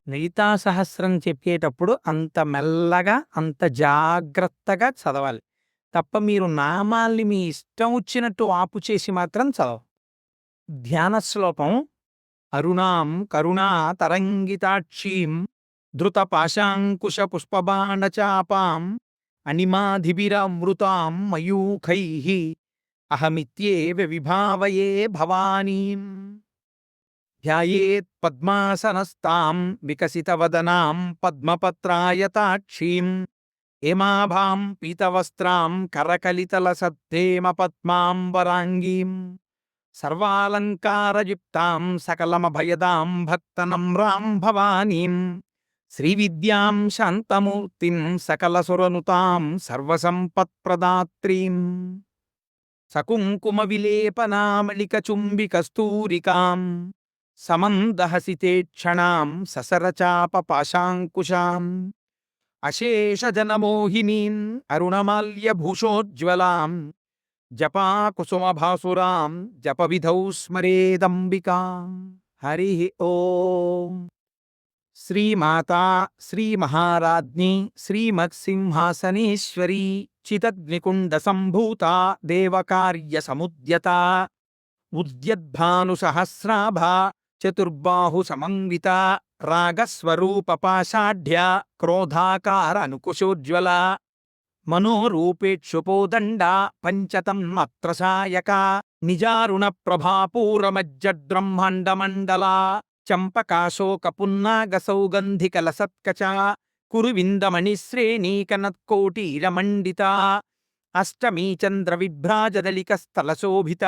లలితా సహస్రం చెప్పేటప్పుడు అంత మెల్లగా, అంత జాగ్రత్తగా చదవాలి. తప్ప మీరు నామాల్ని మీ ఇష్టం వచ్చినట్టు ఆపు చేసి మాత్రం చదవ. ధ్యాన శ్లోకం అరుణాం కరుణా తరంగితాక్షీం ధృత పాశాంకుశ పుష్పబాణచాపాం అనిమాధిభిరమృతాం మయూఖైః అహమిత్యేవ విభావయే భవానీం ధ్యాయేత్ పద్మాసనస్తాం వికసితవదనాం పద్మపత్రాయతాక్షీం హేమాభాం పీతవస్త్రాం కరకలితలసద్ధేమ పద్మాంబరాంగీం సర్వాలంకారయుక్తాం సకలమభయదాం భక్తనమ్రాం భవానీం శ్రీవిద్యాం శాంతమూర్తిం సకలసురనుతాం సర్వసంపత్ప్రదాత్రీం సకుంకుమ విలేపనామలికచుంబికస్తూరికాం సమందహసితేక్షణాం ససరచాపపాశాంకుశాం అశేషజనమోహినీం అరుణమాల్యభూషోజ్వలాం జపాకుసుమభాసురాం జపవిధౌ స్మరేదంబికాం. హరి ఓం. శ్రీమాతా శ్రీమహారాజ్ఞి శ్రీమత్సింహాసనేశ్వరీ చితగ్నికుండ సంభూతా దేవకార్యసముద్యత ఉద్యద్భానుసహస్రాభా చతుర్బాహు సమన్విత రాగస్వరూప పాషాఢ్య క్రోధాకార అనుకుశోజ్వల మనోరూపేక్షుపోదండ పంచతన్మత్రసాయక నిజారుణ ప్రభాపూరమజ్జడ్బ్రహ్మాండమండలా చంపకాశోక పున్నాగ సౌగంధికలసత్కచ కురువిందమణిశ్రేణీకనత్కోటీరమండిత అష్టమీ చంద్ర విభ్రాజదలికస్థలశోభిత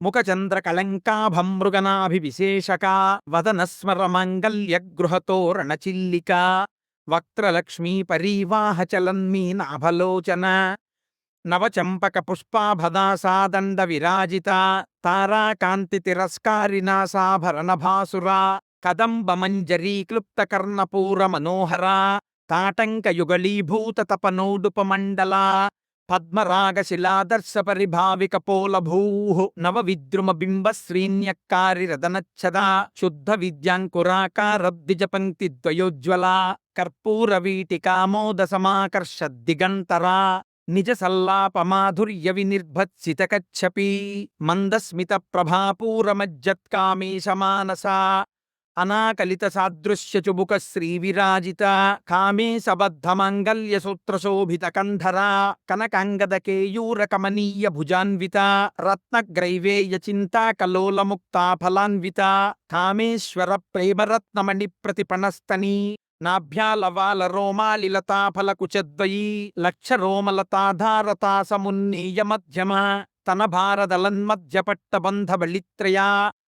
ముఖచంద్రకళంకాభం మృగనాభివిశేషక వదనస్మర మాంగల్యగృహతోరణచిల్లిక వక్త్రలక్ష్మీ పరీవాహ చలన్మీనాభలోచన నవచంపక పుష్పాభదాసాదండ విరాజిత తారాకాంతి తిరస్కారినాసాభరణ భాసురా కదంబ మంజరీ క్లుప్త కర్ణపూర మనోహర తాటంక యుగళీభూత తపనోడుపమండల పద్మరాగ శిలాదర్శ పరిభావిక పోలభూ నవ విద్రుమ బింబ శ్రీన్యక్కారి రదనచ్చద శుద్ధ విద్యాంకురాకారబ్దిజ పంక్తి ద్వయోజ్వల కర్పూర వీటికామోద సమాకర్ష దిగంతరా నిజ సల్లాప మాధుర్య వినిర్భత్సిత కచ్చపి మందస్మిత ప్రభాపూరమజ్జత్కామేశ మానసా అనాకలిత సాదృశ్య చుబుక శ్రీ విరాజిత కామే సబద్ధ మాంగల్య సూత్రశోభిత కంధరా కనకాంగద కేయూర కమనీయ భుజాన్విత రత్నగ్రైవేయ చింతా కలోల ముక్తా ఫలాన్విత కామేశ్వర ప్రేమరత్నమణి ప్రతిపణస్తనీ నాభ్యాలవాల రోమాలిలతా ఫలకుచద్వయీ లక్ష రోమలతాధారతా సమున్నీయ మధ్యమ తన భారదలన్మధ్య పట్టబంధ బళిత్రయా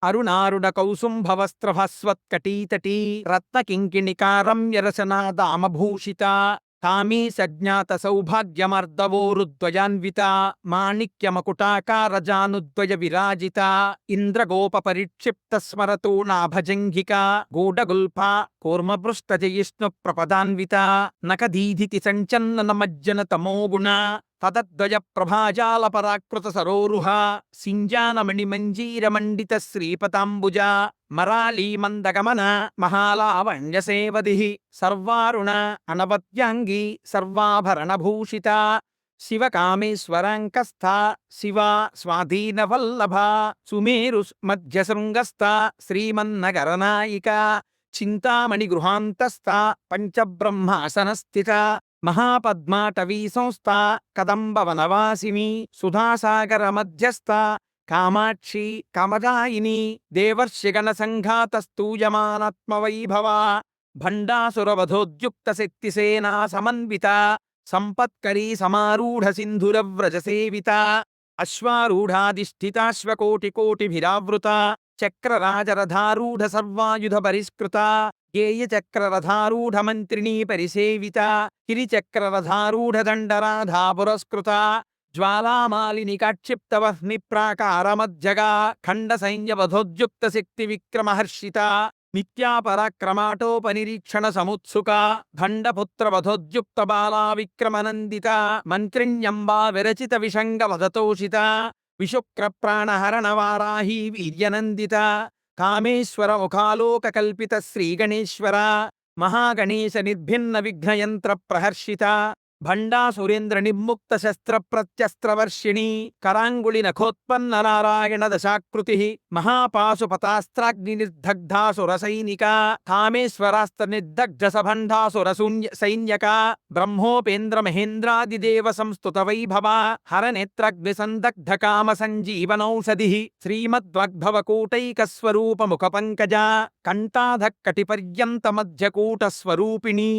అరుణారుణ కౌసుంభవస్త్రభస్వత్కటీతటీ రత్నకింకిణికారమ్యరసనాదామభూషిత కామీ సజ్ఞాత సౌభాగ్యమర్దవోరుద్వయాన్విత మాణిక్యమకుటాకారజానుద్వయ విరాజిత ఇంద్రగోప పరిక్షిప్త స్మరతూణాభజంఘిక గూఢగుల్ఫా కూర్మపృష్టజయిష్ణు ప్రపదాన్విత నకదీధితి సంచన్నన మజ్జన తమోగుణ తదద్వయ ప్రభాజాల పరాకృత సరోరుహ సింజానమణి మంజీరమండిత శ్రీపతాంబుజ మరాళీ మందగమన మహాలావణ్యసేవది సర్వారుణ అనవద్యాంగీ సర్వాభరణభూషిత శివకామేశ్వరాంకస్థ శివా స్వాధీనవల్లభ సుమేరు మధ్యశృంగస్థ శ్రీమన్నగరనాయిక చింతామణి గృహాంతస్థ పంచబ్రహ్మాసనస్థిత మహాపద్మాటవీ సంస్థ కదంబవనవాసిని సుధాసాగర మధ్యస్థ కామాక్షి కమదాయిని దేవర్షిగణ సంఘాత స్తూయమానాత్మవైభవ భండాసురవధోద్యుక్త శక్తిసేనా సమన్విత సంపత్కరీ సమారూఢ సింధురవ్రజ సేవిత అశ్వారూఢాధిష్ఠితాశ్వకోటికోటిభిరావృత చక్రరాజరథారూఢ సర్వాయుధ పరిష్కృత గేయచక్రరథారూఢ మంత్రిణీ పరిసేవిత గిరిచక్రరథారూఢ దండరాధా పురస్కృత జ్వాలామాలిని కాక్షిప్తవహ్ని ప్రాకారమధ్యగా ఖండ సైన్యవధోద్యుక్త శక్తి విక్రమహర్షిత నిత్యాపరాక్రమాటోపనిరీక్షణ సముత్సుక ఖండపుత్రవధోద్యుక్త బాలా విక్రమనందిత మంత్రిణ్యంబా విరచిత విషంగ వధతోషిత విశుక్ర ప్రాణహరణ వారాహీ వీర్యనందిత కామేశ్వర ముఖాలోక కల్పిత శ్రీగణేశ్వర మహాగణేశ నిర్భిన్న విఘ్నయంత్ర ప్రహర్షిత భండాసురేంద్ర నిర్ముక్త శస్త్ర ప్రత్యస్త్రవర్షిణి కరాంగుళి నఖోత్పన్న నారాయణ దశాకృతి మహాపాశుపతాస్త్రాగ్ని నిర్దగ్ధాసుర సైనిక కామేశ్వరాస్త్ర నిర్దగ్ధ సభండాసుర సైన్యక బ్రహ్మోపేంద్ర మహేంద్రాదిదేవ సంస్తుత వైభవ హరనేత్రగ్ని సందగ్ధ కామ సంజీవనౌషధి శ్రీమద్వాగ్భవకూటైక స్వరూప ముఖ పంకజ కంఠాధ కటిపర్యంత మధ్యకూట స్వరూపిణి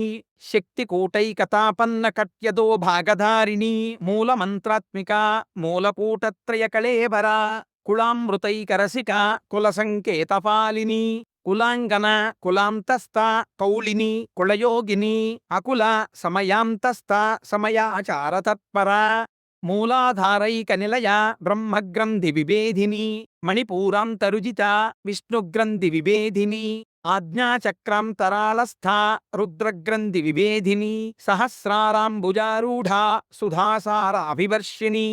శక్తికూటైకతాపన్న కట్యదో భాగధారిణి మూలమంత్రాత్మిక మూలకూటత్రయ కళేబర కుళామృతైకరసిక కుల సంకేతపాలిని కులాంగన కులాంతస్థ కౌళిని కులయోగిని అకుల సమయాంతస్థ సమయాచార తత్పర మూలాధారైక నిలయ బ్రహ్మగ్రంథి విభేదిని మణిపూరాంతరుజిత విష్ణుగ్రంథి విభేదిని ఆజ్ఞాచక్రాంతరాళస్థ రుద్రగ్రంథి విభేదిని సహస్రారాంబుజారూఢ సుధాసార అభివర్షిణి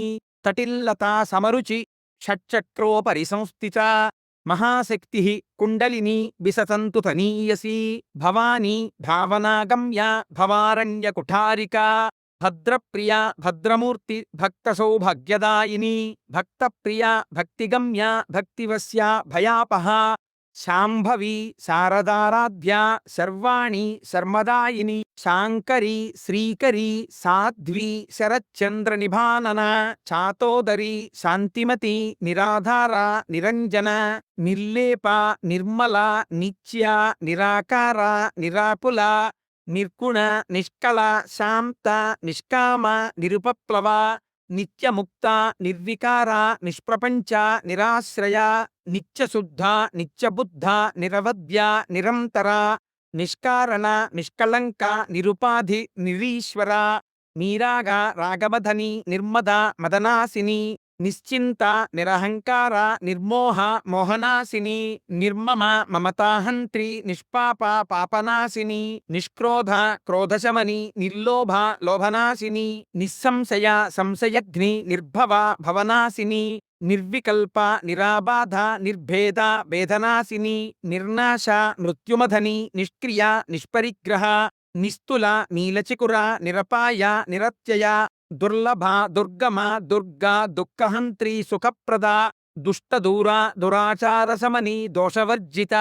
తటిల్లతా సమరుచి షట్చక్రోపరి సంస్థిత మహాశక్తి కుండలిని విసతంతు తనీయసి భవానీ భావనాగమ్య భవారణ్య కుఠారిక భద్రప్రియ భద్రమూర్తి భక్త సౌభాగ్యదాయిని భక్తప్రియ భక్తిగమ్య భక్తివస్య భయాపహ శాంభవి శారదారాధ్య సర్వాణి శర్మదాయిని శాంకరి శ్రీకరి సాధ్వి శరచ్చంద్ర నిభానన చాతోదరి శాంతిమతి నిరాధార నిరంజన నిర్లేప నిర్మల నిత్య నిరాకార నిరాకుల నిర్గుణ నిష్కళ శాంత నిష్కామ నిరుపప్లవ నిత్యముక్త నిర్వికార నిష్ప్రపంచ నిరాశ్రయ నిత్యశుద్ధ నిత్యబుద్ధ నిరవధ్య నిరంతర నిష్కారణ నిష్కళంక నిరుపాధి నిరీశ్వర నీరాగ రాగమధని నిర్మద మదనాసిని నిశ్చింత నిరహంకార నిర్మోహ మోహనాసిని నిర్మమ మమతాహంత్రి నిష్పాప పాపనాశిని నిష్క్రోధ క్రోధశమని నిర్లోభ లోభనాశిని నిస్సంశయ సంశయగ్ని నిర్భవ భవనాశిని నిర్వికల్ప నిరాబాధ నిర్భేద భేదనాశిని నిర్నాశ మృత్యుమధని నిష్క్రియ నిష్పరిగ్రహ నిస్తుల నీలచికుర నిరపాయ నిరత్యయ దుర్లభ దుర్గమ దుర్గా దుఃఖహంత్రి సుఖప్రద దుష్టదూర దురాచారశమని దోషవర్జిత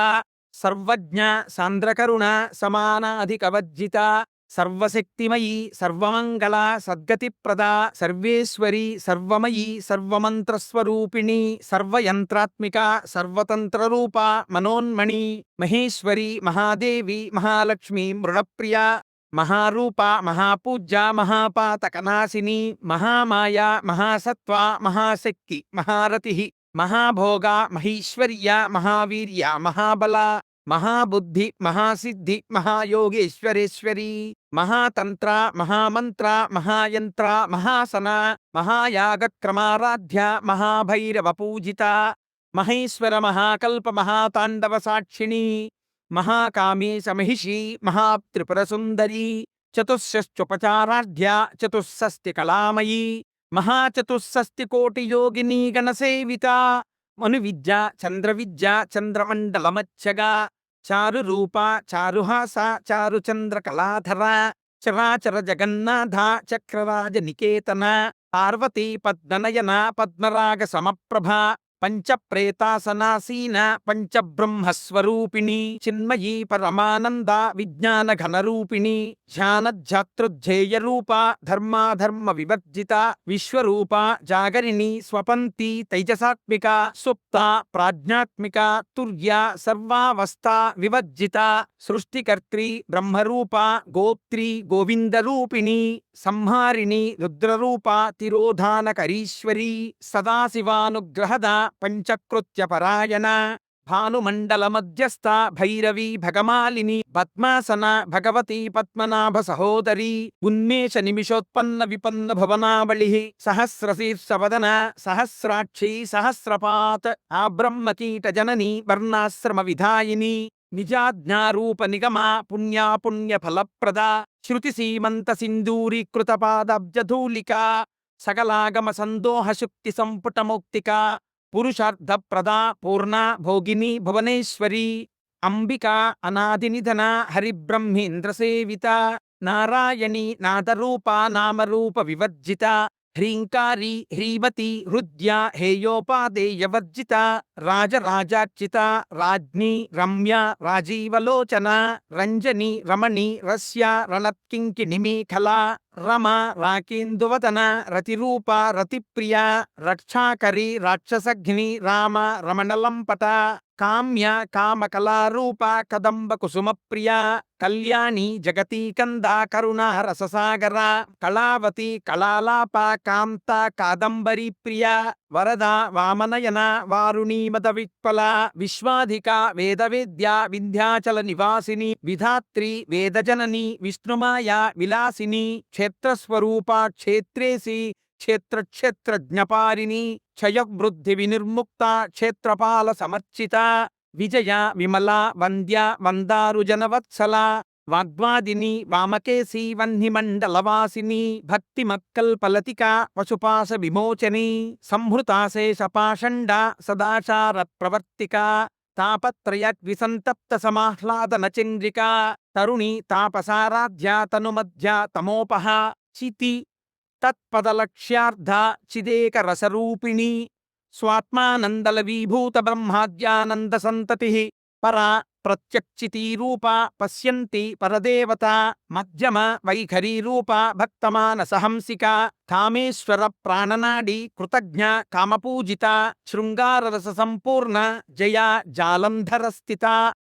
సర్వజ్ఞ సాంద్రకరుణ సమానాధికవర్జిత సర్వశక్తిమయీ సర్వమంగళ సద్గతిప్రద సర్వేశ్వరి సర్వమయీ సర్వమంత్రస్వరూపిణి సర్వయంత్రాత్మిక సర్వతంత్రరూప మనోన్మణి మహేశ్వరి మహాదేవి మహాలక్ష్మి మృణప్రియ మహారూప మహాపూజ్య మహాపాతకనాశిని మహామాయ మహాసత్వ మహాశక్తి మహారతి మహాభోగ మహీశ్వర్య మహావీర్య మహాబల మహాబుద్ధి మహాసిద్ధి మహాయోగేశ్వరేశ్వరి మహాతంత్ర మహామంత్ర మహాయంత్ర మహాసన మహాయాగక్రమారాధ్య మహాభైరవ పూజిత మహేశ్వర మహాకల్ప మహాతాండవ సాక్షిణి మహాకామేశ మహిషి మహాత్రిపురసుందరి చతుషష్ట్యుపచారాఢ్య చతుస్సస్తి కళామయీ మహాచతుస్సస్తి కోటి యోగిని గణసేవిత మను విద్య చంద్ర విద్య చంద్రమండలమచ్చగా చారు రూప చారుహాస చారు చంద్ర కళాధర చరాచర జగన్నాథ చక్రరాజ నికేతన పార్వతీ పద్మనయన పద్మరాగ సమప్రభ పంచప్రేతాసనాసీన పంచబ్రహ్మస్వరూపిణి చిన్మయీ పరమానంద విజ్ఞాన ఘనరూపిణి ధ్యానధ్యాతృధ్యేయ రూప ధర్మాధర్మ వివర్జిత విశ్వరూప జాగరిణి స్వపంతి తైజసాత్మిక సుప్త ప్రాజ్ఞాత్మిక తుర్య సర్వావస్థ వివర్జిత సృష్టికర్త్రి బ్రహ్మరూప గోప్త్రి గోవిందరూపిణి సంహారిణి రుద్రరూప తిరోధానకరీశ్వరి సదాశివానుగ్రహద పంచకృత్య పరాయణ భానుమండల మధ్యస్థ భైరవి భగమాలిని పద్మాసన భగవతి పద్మనాభ సహోదరి ఉన్మేష నిమిషోత్పన్న విపన్న భవనావళి సహస్రశీర్షవదన సహస్రాక్షి సహస్రపాత్ ఆబ్రహ్మకీట జనని వర్ణాశ్రమ విధాయిని నిజాజ్ఞారూప నిగమ పుణ్యాపుణ్య ఫలప్రద శృతి సీమంత సింధూరీకృత పాదబ్జధూలిక సకలాగమ సందోహ శుక్తి సంపుట మౌక్తిక పురుషార్థప్రదా పూర్ణ భోగిని భువనేశ్వరి అంబికా అనాదినిధన హరిబ్రహ్మేంద్రసేవిత నారాయణి నాదరూప నామరూప వివర్జిత హ్రీంకారి హ్రీమతి హృద్య హేయోపాదేయవర్జిత రాజరాజార్చిత రాజ్ఞి రమ్య రాజీవలోచన రంజని రమణి రస్య రణత్కింకిణిమేఖలా రమ రాకేందువదన రతిరూప రతిప్రియ రక్షాకరి రాక్షసఘ్ని రామ రమణలంపట కామ్య కామకళారూప కదంబ కుసుమప్రియ కళ్యాణి జగతీకంద కరుణ రససాగర కళావతి కళాలాప కాంత కాదంబరీ ప్రియ వరద వామనయన వారుణీ మద విట్పల విశ్వాధిక వేదవేద్య వింధ్యాచల నివాసిని విధాత్రి వేదజనని విష్ణుమాయ విలాసిని క్షేత్రస్వరూప క్షేత్రేసి క్షేత్రజ్ఞపారిణి క్షయవృద్ధి వినిర్ముక్త క్షేత్రపాల సమర్చిత విజయ విమల వంద్య వందారుజనవత్సల వాగ్వాదిని వామకేశీ వహ్నిమండలవాసిని భక్తిమత్కల్పలతిక పశుపాశ విమోచని సంహృతాశేషపాషండ సదాచార ప్రవర్తిక తాపత్రయద్విసంతప్త సమాహ్లాదన చంద్రిక తరుణి తాపసారాధ్య తనుమధ్య తమోపహ చితి తత్పదలక్ష్యార్థ చిదేక రసరూపిణి స్వాత్మానందలవీభూత బ్రహ్మాద్యానంద సంతతి పరా ప్రత్యక్షితీరూప పశ్యంతి పరదేవత మధ్యమ వైఖరీరూప భక్తమానసహంసిక కామేశ్వర ప్రాణనాడి కృతజ్ఞ కామపూజిత శృంగారరస సంపూర్ణ జయ జాలంధరస్థిత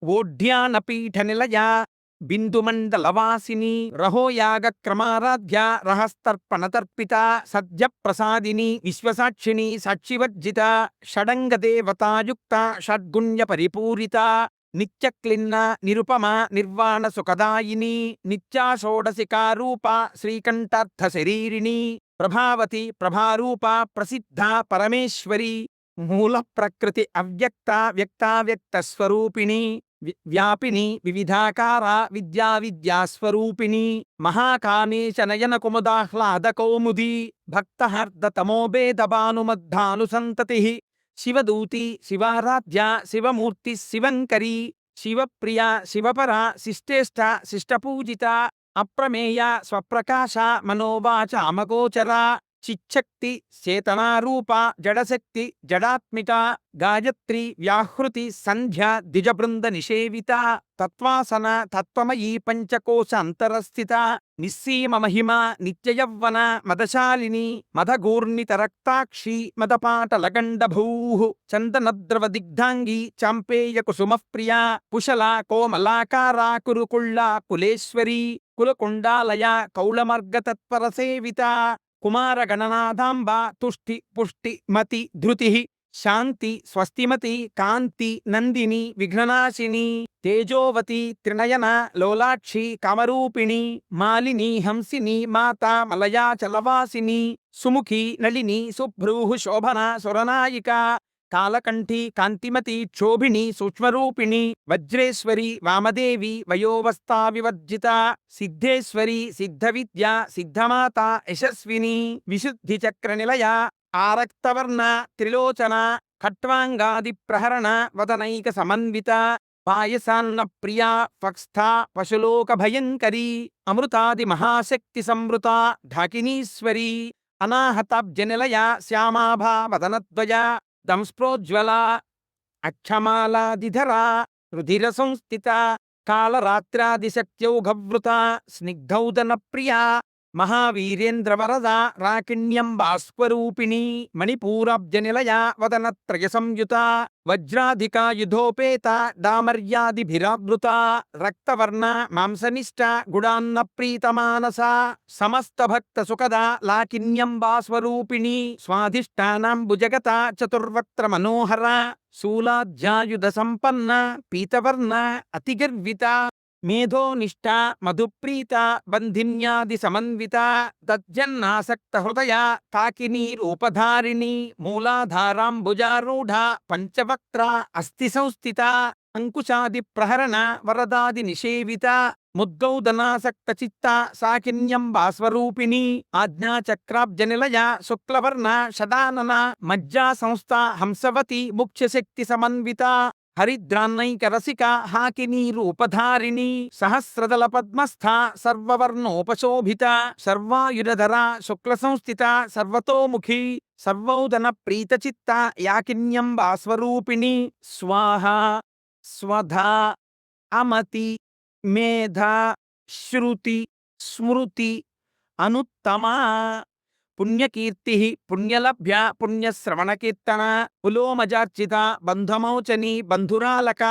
ఓఢ్యానపీఠ నిలయ బిందుమండలవాసిని రహోయాగ క్రమారాధ్య రహస్తర్పణతర్పిత సద్య ప్రసాదిని విశ్వసాక్షిణి సాక్షివర్జిత షడంగదేవతాయుక్త షడ్గుణ్య పరిపూరిత నిత్యక్లిన్న నిరుపమ నిర్వాణ సుఖదాయిని నిత్యాషోడశికారూప శ్రీకంఠార్థ శరీరిణి ప్రభావతి ప్రభారూప ప్రసిద్ధ పరమేశ్వరి మూల ప్రకృతి అవ్యక్త వ్యక్తావ్యక్త స్వరూపిణి వ్యాపిని వివిధాకార విద్యాస్వరూపిణి మహాకామేశ నయన కుముదాహ్లాద కౌముది భక్తహర్ద తమోభేద భానుమద్ధానుసంతతి శివదూతి శివారాధ్య శివమూర్తి శివంకరి శివప్రియ శివపర శిష్టేష్ట శిష్టపూజిత అప్రమేయ స్వప్రకాశ మనోవాచ అమగోచర చిచ్చక్తి చేతనారూప జడశక్తి జడాత్మిక గాయత్రి వ్యాహృతి సంధ్య ద్విజబృంద నిషేవిత తత్వాసన తత్వమయీ పంచకోశ అంతరస్థిత నిస్సీమ మహిమ నిత్యయవ్వన మదశాలిని మదగూర్ణిత రక్తాక్షి మదపాటలగండభూ చందనద్రవ దిగ్ధాంగి చాంపేయ కుసుమప్రియ కుశల కోమలాకార కురుకుళ్ళ కులేశ్వరి కులకుండాలయ కౌళమర్గ తత్పర సేవిత కుమార గణనాథాంబ తుష్టి పుష్టి మతి ధృతి శాంతి స్వస్తిమతి కాంతి నందిని విఘ్ననాశిని తేజోవతి త్రినయన లోలాక్షి కామరూపిణి మాలిని హంసిని మాతా మలయాచలవాసిని సుముఖి నళిని సుభ్రూః శోభన సురనాయిక కాలకంఠి కాంతిమతి క్షోభిణి సూక్ష్మరూపిణి వజ్రేశ్వరి వామదేవి వయోవస్థా వివర్జిత సిద్ధేశ్వరి సిద్ధవిద్య సిద్ధమాత యశస్విని విశుద్ధి చక్ర నిలయ ఆరక్తవర్ణ త్రిలోచన ఖట్వాంగాది ప్రహరణ వదనైక సమన్విత పాయసాన్న ప్రియా ఫక్స్థా పశులోక భయంకరీ అమృతాది మహాశక్తి సంవృత ఢాకినీశ్వరి అనాహతాబ్జ నిలయ శ్యామాభా వదనద్వయ దంస్ప్రోజ్వల అక్షమాలాదిధర రుధిర సంస్థిత కాళరాత్రాదిశక్త్యౌఘవృత స్నిగ్ధౌదన ప్రియా మహావీరేంద్రవరద రాకిణ్యంబాస్వరూపిణి మణిపూరాబ్జ నిలయ వదనత్రయ సంయుత వజ్రాధికాయుధోపేత డామర్యాదిభిరావృత రక్తవర్ణ మాంసనిష్ట గుడాన్న ప్రీతమానస సమస్త భక్త సుఖద లాకిన్యంబాస్వరూపిణి స్వాధిష్టానాంబుజగత చతుర్వక్త్ర మనోహర శూలాధ్యాయుధ సంపన్న పీతవర్ణ అతిగర్విత మేధోనిష్ట మధుప్రీత బంధిన్యాది సమన్విత తజ్జన్నాసక్త హృదయ కాకినీ రూపధారిణి మూలాధారాంబుజారూఢ పంచవక్త్ర అస్థి సంస్థిత అంకుశాది ప్రహరణ వరదాది నిషేవిత ముద్గౌదనాసక్తచిత్త సాకిన్యంబాస్వరూపిణి ఆజ్ఞాచక్రాబ్జనిలయ శుక్లవర్ణ షదానన మజ్జా సంస్థ హంసవతి ముఖ్యశక్తి సమన్విత హరిద్రాన్నైకరసిక హాకినీ రూపధారిణి సహస్రదళ పద్మస్థ సర్వవర్ణోపశోభిత సర్వాయుధర శుక్ల సంస్థిత సర్వతోముఖి సర్వౌదన ప్రీతచిత్త యాకిన్యంబాస్వరూపిణి స్వాహా స్వధా అమతి మేధ శృతి స్మృతి అనుత్తమా పుణ్యకీర్తి పుణ్యలభ్య పుణ్యశ్రవణకీర్తన పులోమజార్చిత బంధమౌచని బంధురాలక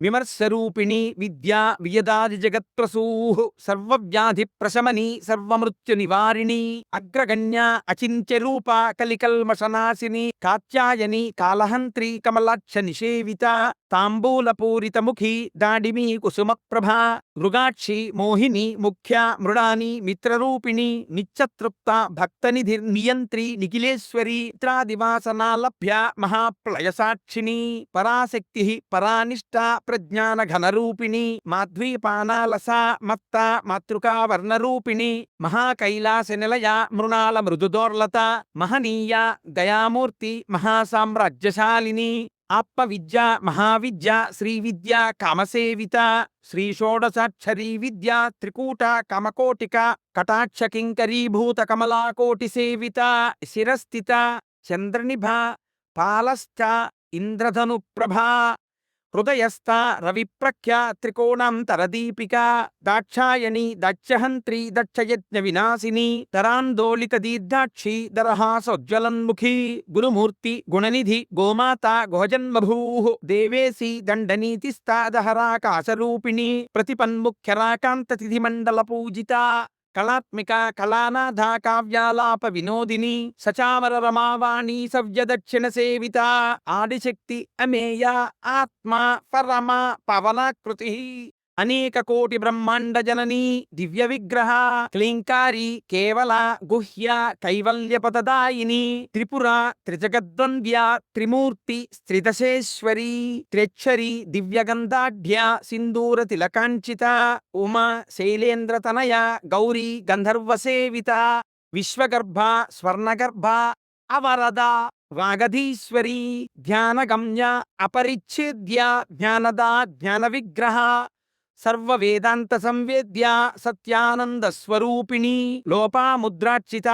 విమర్శరూపిణి విద్యా వియదాది జగత్ప్రసూః సర్వవ్యాధి ప్రశమని సర్వమృత్యు నివారిణి అగ్రగణ్య అచింత్య రూప కలికల్మషనాశిని కాత్యాయని కాలహంత్రి కమలాక్ష నిషేవిత తాంబూలపూరితముఖి దాడిమీ కుసుమప్రభా మృగాక్షి మోహిని ముఖ్య మృడాని మిత్రరూపిణి నిత్యతృప్త భక్తనిధి నియంత్రి నిఖిలేశ్వరి త్రాదివాసనాలభ్య మహాప్లయసాక్షిణి పరాశక్తి పరానిష్ట ప్రజ్ఞాన ఘనరూపిణి మాధ్వీపానాలస మత్త మాతృకావర్ణరూపిణి మహాకైలాస నిలయ మృణాల మృదుదోర్లత మహనీయ దయామూర్తి మహాసామ్రాజ్యశాలిని ఆత్మవిద్య మహావిద్య శ్రీవిద్య కామసేవిత శ్రీ షోడశాక్షరీ విద్య త్రికూట కమకోటిక కటాక్ష కింకరీభూత కమలాకోటి సేవిత శిరస్థిత చంద్రనిభ పాలశ్చ ఇంద్రధను ప్రభా హృదయస్థ రవిప్రఖ్య త్రికోణాంతరదీపిక దాక్షాయణి దక్షహంత్రి దక్షయజ్ఞ వినాశిని తరాందోళిత దీర్ఘాక్షి దరహాసోజ్వలన్ముఖి గురుమూర్తి గుణనిధి గోమాత గుహజన్మభూః దేవేసి దండనీతిస్తాదహరాకాశరూపిణి ప్రతిపన్ముఖ్యరాకాంత తిథిమండల పూజిత కళాత్మిక కళానాథ కావ్యాలాప వినోదిని సచామర రమావాణి సవ్య దక్షిణ సేవిత ఆదిశక్తి అమేయ ఆత్మ పరమ పవనాకృతి అనేక కోటి బ్రహ్మాండ జననీ దివ్య విగ్రహ క్లీంకారి కేవల గుహ్య కైవల్యపదదాయిని త్రిపుర త్రిజగద్వంద్య త్రిమూర్తి శ్రీదశేశ్వరి త్ర్యక్షరి దివ్యగంధాఢ్య సింధూర తిలకాంచిత ఉమా శైలేంద్రతనయ గౌరీ గంధర్వసేవిత విశ్వగర్భ స్వర్ణగర్భ అవరద వాగధీశ్వరి ధ్యానగమ్య అపరిచ్ఛేద్య జ్ఞానదా జ్ఞాన విగ్రహ సర్వ వేదాంత సంవేద్య సత్యానంద స్వరూపిణి లోపాముద్రార్చిత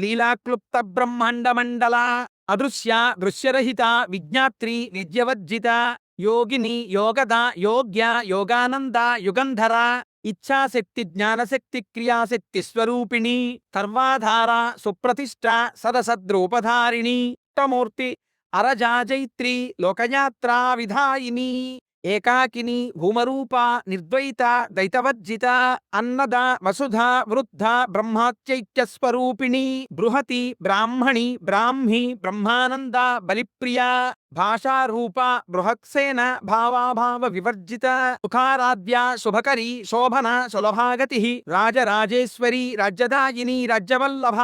లీలాక్లుప్త బ్రహ్మాండ మండల అదృశ్య దృశ్యరహిత విజ్ఞాత్రి విద్యవర్జిత యోగిని యోగద యోగ్య యోగానంద యుగంధర ఇచ్ఛాశక్తి జ్ఞానశక్తి క్రియాశక్తి స్వరూపిణి సర్వాధార సుప్రతిష్ట సదసద్రూపధారిణి మూర్తి అరజాజైత్రి లోకయాత్రా విధాయిని ఏకాకిని భూమరూప నిర్ద్వైత దైతవర్జిత అన్నద వసుధ వృద్ధ బ్రహ్మాత్యైక్యస్వరూపిణి బృహతి బ్రాహ్మణి బ్రాహ్మి బ్రహ్మానంద బలిప్రియ భాషారూప బృహత్సేన భావాభావ వివర్జిత సుఖారాధ్య శుభకరి శోభన సులభాగతి రాజరాజేశ్వరి రాజ్యదాయిని రాజ్యవల్లభ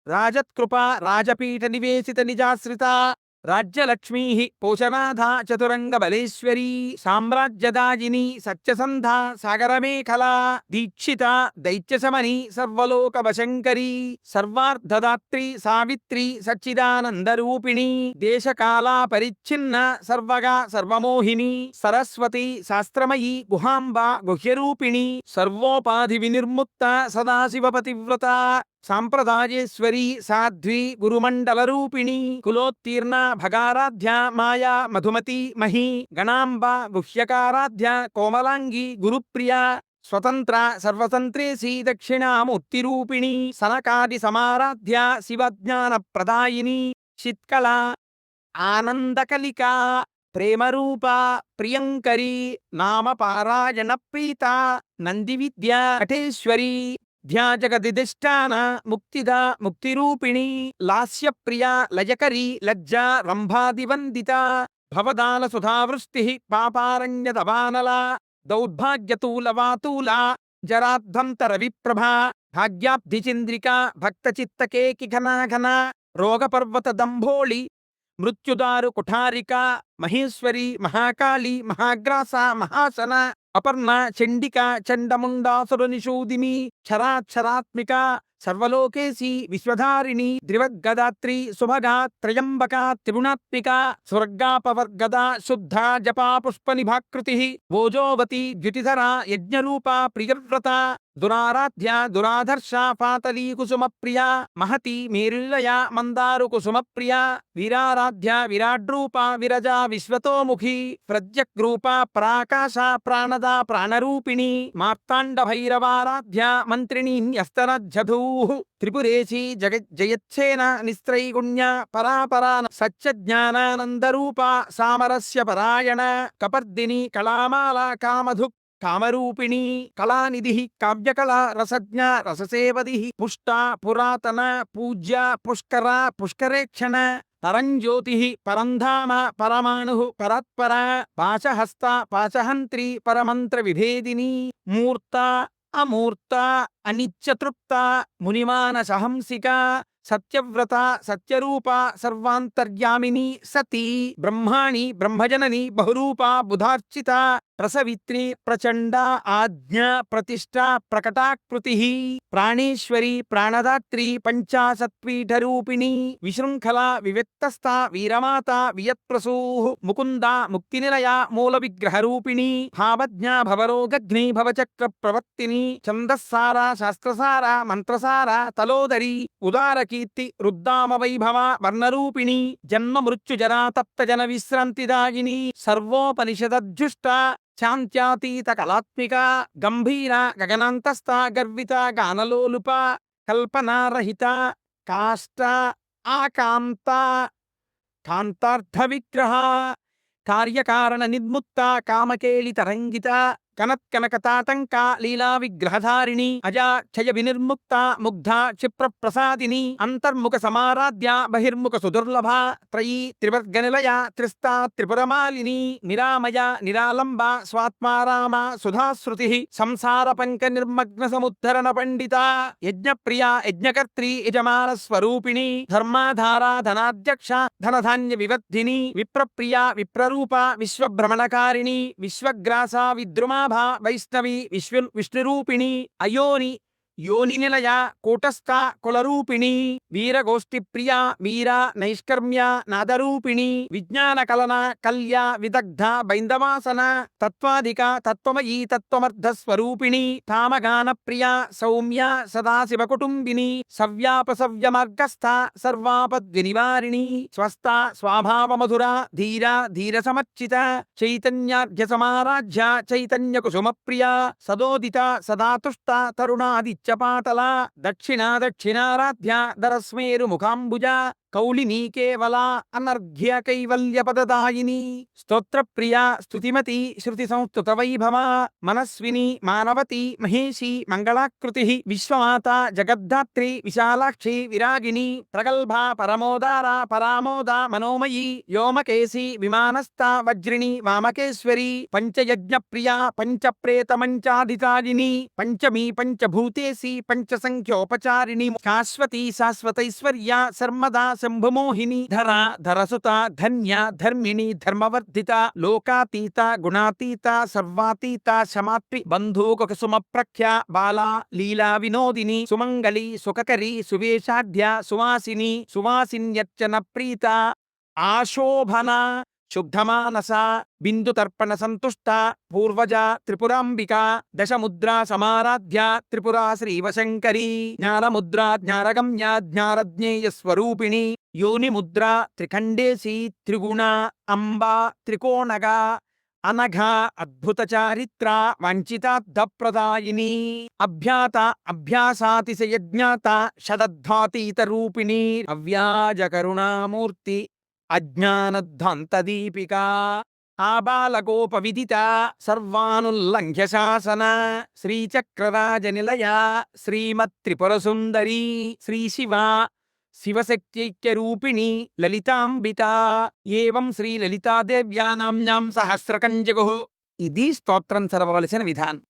రాజత్కృప రాజపీఠ నివేశిత నిజాశ్రిత రాజ్యలక్ష్మీ పోషనాథ చతురంగ బలేశ్వరీ సామ్రాజ్యదాయిని సత్యసంధ సాగరమేఖలా దీక్షిత దైత్యశమని సర్వలోక వశంకరీ సర్వార్ధదాత్రి సావిత్రి సచ్చిదానందరూపిణి దేశకాలా పరిచ్ఛిన్న సర్వగా సర్వమోహిని సరస్వతి శాస్త్రమయీ గుహాంబ గుహ్యరూపిణి సర్వోపాధి వినిర్ముక్త సదాశివపతివ్రత సాంప్రదాయేశ్వరీ సాధ్వి గురుమండల రూపిణి కులోత్తీర్ణ భగారాధ్య మాయా మధుమతి మహీ గణాంబ గుహ్యకారాధ్య కోమలాంగి గురుప్రియ స్వతంత్ర సర్వతంత్రేసి దక్షిణామూర్తిరూపిణి సనకాది సమారాధ్య శివజ్ఞాన ప్రదాయిని చిత్కళ ఆనందకలిక ప్రేమరూప ప్రియంకరి నామపారాయణ ప్రీత నంది విద్య కఠేశ్వరి ధ్యాజగదిష్టాన ముక్తిద ముక్తిరూపిణి లాస్యప్రియ లయకరి లజ్జా రంభాదివందిత భవదాన సుధావృష్టి పాపారణ్యతవానల దౌర్భాగ్యతూలవాతూల జరాధ్వంతర విప్రభా భాగ్యాబ్ధిచంద్రిక భక్తచిత్తకేకి ఘనాఘన రోగపర్వత దంభోళి మృత్యుదారు కుఠారిక మహేశ్వరి మహాకాళి మహాగ్రాస మహాసన అపర్ణ చండిక చండముండాసురనిషూదిని క్షరాక్షరాత్మిక సర్వలోకేశి విశ్వధారిణి ద్రివద్గదాత్రి సుభగా త్రయంబక త్రిగుణాత్మిక స్వర్గాపవర్గద శుద్ధ జపా పుష్పనిభాకృతి ఓజోవతి ద్యుతిధర యజ్ఞరూప ప్రియవ్రత దురారాధ్య దురాధర్ష పాతలీ కుసుమ ప్రియ మహతి మేరుల్లయ మందారు కుసుమ ప్రియ వీరారాధ్య విరాడ్రూప విరజా విశ్వతోముఖి ప్రజ్ఞగ్రూప ప్రాకాశ ప్రాణద ప్రాణరూపిణి మార్తాండ భైరవారాధ్య మంత్రిణి న్యస్తనజ్జధూ త్రిపురేశి జగజ్జయచ్ఛేన నిస్త్రైగుణ్య పరాపరా సత్యజ్ఞానానందరూప సామరస్య పరాయణ కపర్దిని కళామాల కామధు కామరూపిణి కళానిధి కావ్యకళా రసజ్ఞ రససేవది పుష్ట పురాతన పూజ్య పుష్కర పుష్కరేక్షణ పరంజ్యోతి పరంధామ పరమాణు పరాత్పర పాశహస్త పాశహంత్రి పరమంత్ర విభేదిని మూర్త అమూర్త అనిత్యతృప్త మునిమాన సహంసిక సత్యవ్రత సత్యరూప సర్వాంతర్యామిని సతీ బ్రహ్మాణి బ్రహ్మజనని బహురూప బుధార్చిత ప్రసవిత్రి ప్రచండ ఆజ్ఞ ప్రతిష్ట ప్రకటాకృతి ప్రాణేశ్వరి ప్రాణదాత్రి పంచాశత్పీఠరూపిణి విశృంఖల వివిక్తస్థ వీరమాత వియత్ప్రసూ ముకుంద ముక్తినిలయ మూల విగ్రహరూపిణి భావజ్ఞ భవరోగగ్ని భవచక్ర ప్రవర్తిని ఛందస్సార శాస్త్రసార మంత్రసార తలోదరి ఉదారకీర్తి రుద్దామ వైభవ వర్ణరూపిణి జన్మ మృత్యు జరా తప్త జన విశ్రాంతిదాయిని సర్వోపనిషదజ్జుష్ట శాంత్యాతీత కళాత్మిక గంభీర గగనాంతస్థ గర్విత గానలోలుప కల్పనారహిత కాష్ట ఆకాంత కాంతార్థ విగ్రహ కార్యకారణ నిర్ముక్త కామకేళి తరంగిత కనత్కనకతాతంక లీలా విగ్రహధారిణి అజా క్షయ వినిర్ముక్త ముగ్ధ క్షిప్ర ప్రసాదిని అంతర్ముఖ సమారాధ్య బహిర్ముఖ సుదుర్లభ త్రయీ త్రివర్గనిలయ త్రిస్తా త్రిపురమాలిని నిరామయ నిరాలంబ స్వాత్మారామ సుధాశ్రుతి సంసార పంక నిర్మగ్న సముద్ధరణ పండిత యజ్ఞప్రియ యజ్ఞకర్త్రి యజమాన స్వరూపిణి ధర్మాధార ధనాధ్యక్ష ధనధాన్య వివర్ధిని విప్రప్రియ విప్రరూప విశ్వభ్రమణకారిణి విశ్వగ్రాస విద్రుమా వైష్ణవి విష్ణురూపిణి అయోని యోని నిలయ కూటస్థ కులరూపిణి వీరగోష్ఠి ప్రియ వీర నైష్కర్మ్య నాదరూపిణి విజ్ఞాన కలన కల్య విదగ్ధ బైందవాసన తత్వాధిక తత్వమయీ తత్వమర్ధ స్వరూపిణి తామగాన ప్రియ సౌమ్య సదాశివ కుటుంబిని సవ్యాపసవ్య మార్గస్థ సర్వాపద్వినివారిణి స్వస్థ స్వాభావ మధుర ధీర ధీర సమర్చిత చైతన్యార్ఘ్య సమారాధ్య చైతన్య కుసుమ ప్రియ సదోదిత సదాతుష్ట తరుణాది చపాతల దక్షిణారాధ్య దరస్మేరు ముఖాంబుజ కౌళినీ కేవల అనర్ఘ్య కైవల్య పదదాయిని స్తోత్ర ప్రియ స్తుతిమతి శృతి సంస్తుత వైభవ మనస్విని మానవతి మహేషి మంగళాకృతి విశ్వమాత జగద్ధాత్రి విశాలాక్షి విరాగిని ప్రగల్భ పరమోదార పరామోద మనోమయీ వ్యోమకేశి విమానస్థ వజ్రిణి వామకేశ్వరి పంచయజ్ఞ ప్రియ పంచప్రేత మంచాధితారిణి పంచమీ పంచభూతేసి పంచసంఖ్యోపచారిణి శాశ్వతి శాశ్వతైశ్వర్య సర్మదా శంభుమోహిని ధరసుత ధన్య ధర్మిణి ధర్మవర్ధిత లోకాతీత గుణాతీత సర్వాతీత శమాత్రి బంధూక కుసుమ ప్రఖ్య బాలా లీలా వినోదిని సుమంగళి సుఖకరి సువేషాఢ్య సువాసిని సువాసిన్యర్చన ప్రీత ఆశోభన శుద్ధమానస బిందుతర్పణ సంతుష్ట పూర్వజ త్రిపురాంబిక దశముద్రా సమారాధ్య త్రిపురా శ్రీవశంకరీ జ్ఞానముద్రా జ్ఞానగమ్య జ్ఞానజ్ఞేయ స్వరూపిణి యోనిముద్ర త్రిఖండేశీ త్రిగుణ అంబా త్రికోణగ అనఘ అద్భుత చారిత్ర వంచితార్థప్రదాయిని అభ్యాత అభ్యాసాతిశయజ్ఞాత షడద్ధాతీత రూపిణి అవ్యాజ కరుణామూర్తి అజ్ఞానధ్వంతదీపిక ఆబాలకోపవిదిత సర్వానుల్లంఘ్య శాసన శ్రీచక్రరాజనిలయ శ్రీమత్త్రిపురసుందరీ శ్రీశివ శివశక్త్యైక్యరూపిణి లలితాంబిత ఏవం శ్రీలలితాదేవ్యా నామ్నాం సహస్రకంజగుః. ఇది స్తోత్రం చదవవలసిన విధానం.